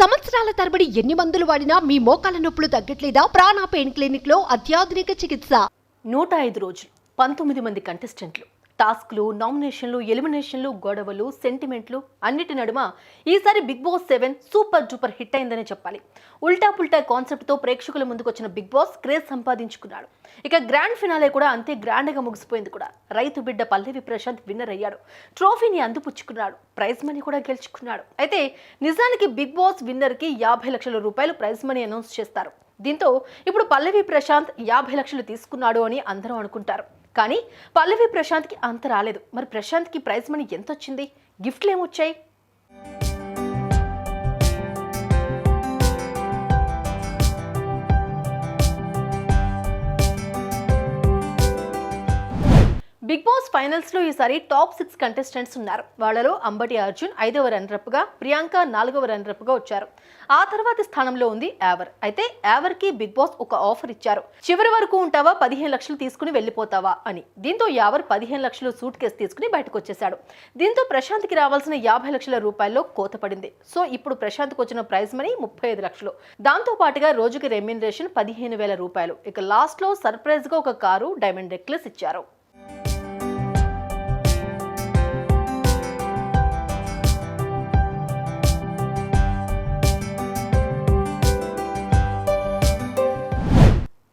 సంవత్సరాల తరబడి ఎన్ని మందులు వాడినా మీ మోకాల నొప్పులు తగ్గట్లేదా? ప్రాణ పెయిన్ క్లినిక్ లో అత్యాధునిక చికిత్స. 105 రోజులు 19 మంది కంటెస్టెంట్లు, టాస్క్లు, నామినేషన్లు, ఎలిమినేషన్లు, గొడవలు, సెంటిమెంట్లు అన్నిటి నడుమ ఈసారి Bigg boss 7 super duper hit అయిందనే చెప్పాలి. ఉల్టా పుల్టా కాన్సెప్ట్తో ప్రేక్షకుల ముందుకు వచ్చిన బిగ్ బాస్ క్రేజ్ సంపాదించుకున్నాడు. ఇక గ్రాండ్ ఫినాలే కూడా అంతే గ్రాండ్గా ముగిసిపోయింది కూడా. రైతు బిడ్డ పల్లవి ప్రశాంత్ విన్నర్ అయ్యాడు. ట్రోఫీని అందిపుచ్చుకున్నాడు. ప్రైజ్ మనీ కూడా గెలుచుకున్నాడు. అయితే నిజానికి బిగ్ బాస్ విన్నర్కి 50 లక్షల రూపాయలు ప్రైజ్ మనీ అనౌన్స్ చేస్తారు. దీంతో ఇప్పుడు పల్లవి ప్రశాంత్ 50 లక్షలు తీసుకున్నాడు అని అందరూ అనుకుంటారు. కానీ పల్లవి ప్రశాంత్కి అంత రాలేదు. మరి ప్రశాంత్కి ప్రైజ్ మనీ ఎంత వచ్చింది? గిఫ్ట్లు ఏమొచ్చాయి? బిగ్ బాస్ ఫైనల్స్ లో ఈసారి టాప్ 6 కంటెస్టెంట్స్ ఉన్నారు. వాళ్ళలో అంబటి అర్జున్ 5వ రన్నరప్ గా, ప్రియాంక 4వ రన్నరప్ గా వచ్చారు. ఆ తర్వాతి స్థానంలో ఉంది యావర్. అయితే యావర్ కి బిగ్ బాస్ ఒక ఆఫర్ ఇచ్చారు. చివరి వరకు ఉంటావా, 15 లక్షలు తీసుకుని వెళ్ళిపోతావా అని. దీంతో యావర్ 15 లక్షలు సూట్ కేసు తీసుకుని బయటకు వచ్చేశాడు. దీంతో ప్రశాంత్ కి రావాల్సిన 50 లక్షల రూపాయల్లో కోత పడింది. సో ఇప్పుడు ప్రశాంత్ కు వచ్చిన ప్రైజ్ మనీ 35 లక్షలు. దాంతో పాటుగా రోజుకి రెమ్యూనరేషన్ 15,000 రూపాయలు. ఇక లాస్ట్ లో సర్ప్రైజ్ గా ఒక కారు, డైమండ్ నెక్లెస్ ఇచ్చారు.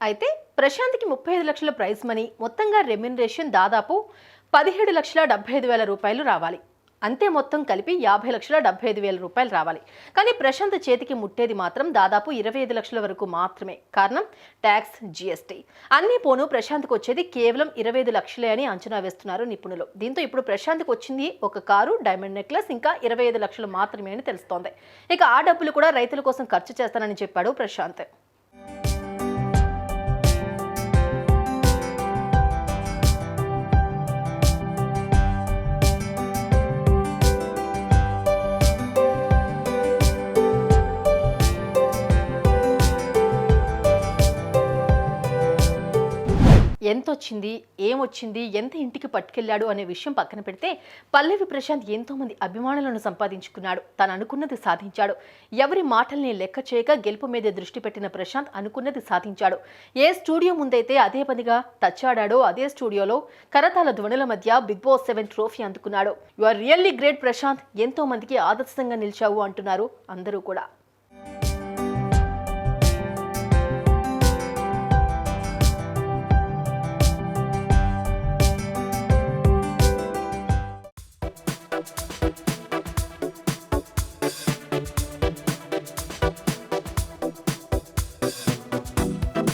అయితే ప్రశాంత్కి 35 లక్షల ప్రైజ్ మనీ, మొత్తంగా రెమ్యూనరేషన్ దాదాపు 17,75,000 రూపాయలు రావాలి. అంతే మొత్తం కలిపి 50,75,000 రూపాయలు రావాలి. కానీ ప్రశాంత్ చేతికి ముట్టేది మాత్రం దాదాపు 25 లక్షల వరకు మాత్రమే. కారణం ట్యాక్స్, జీఎస్టీ అన్నీ పోను ప్రశాంత్కి వచ్చేది కేవలం 25 లక్షలే అని అంచనా వేస్తున్నారు నిపుణులు. దీంతో ఇప్పుడు ప్రశాంత్కి వచ్చింది ఒక కారు, డైమండ్ నెక్లెస్, ఇంకా 25 లక్షలు మాత్రమే అని తెలుస్తోంది. ఇక ఆ డబ్బులు కూడా రైతుల కోసం ఖర్చు చేస్తానని చెప్పాడు ప్రశాంత్. ఎంత వచ్చింది, ఏమొచ్చింది, ఎంత ఇంటికి పట్టుకెళ్లాడు అనే విషయం పక్కన పెడితే పల్లవి ప్రశాంత్ ఎంతో మంది అభిమానులను సంపాదించుకున్నాడు. తను అనుకున్నది సాధించాడు. ఎవరి మాటల్ని లెక్క చేయక గెలుపు మీద దృష్టి పెట్టిన ప్రశాంత్ అనుకున్నది సాధించాడు. ఏ స్టూడియో ముందైతే అదే పనిగా టచ్చాడాడో అదే స్టూడియోలో కరతాల ధ్వనుల మధ్య బిగ్ బాస్ 7 ట్రోఫీ అందుకున్నాడు. You are really great Prashanth, ఎంతో మందికి ఆదర్శంగా నిలిచావు అంటున్నారు అందరూ కూడా.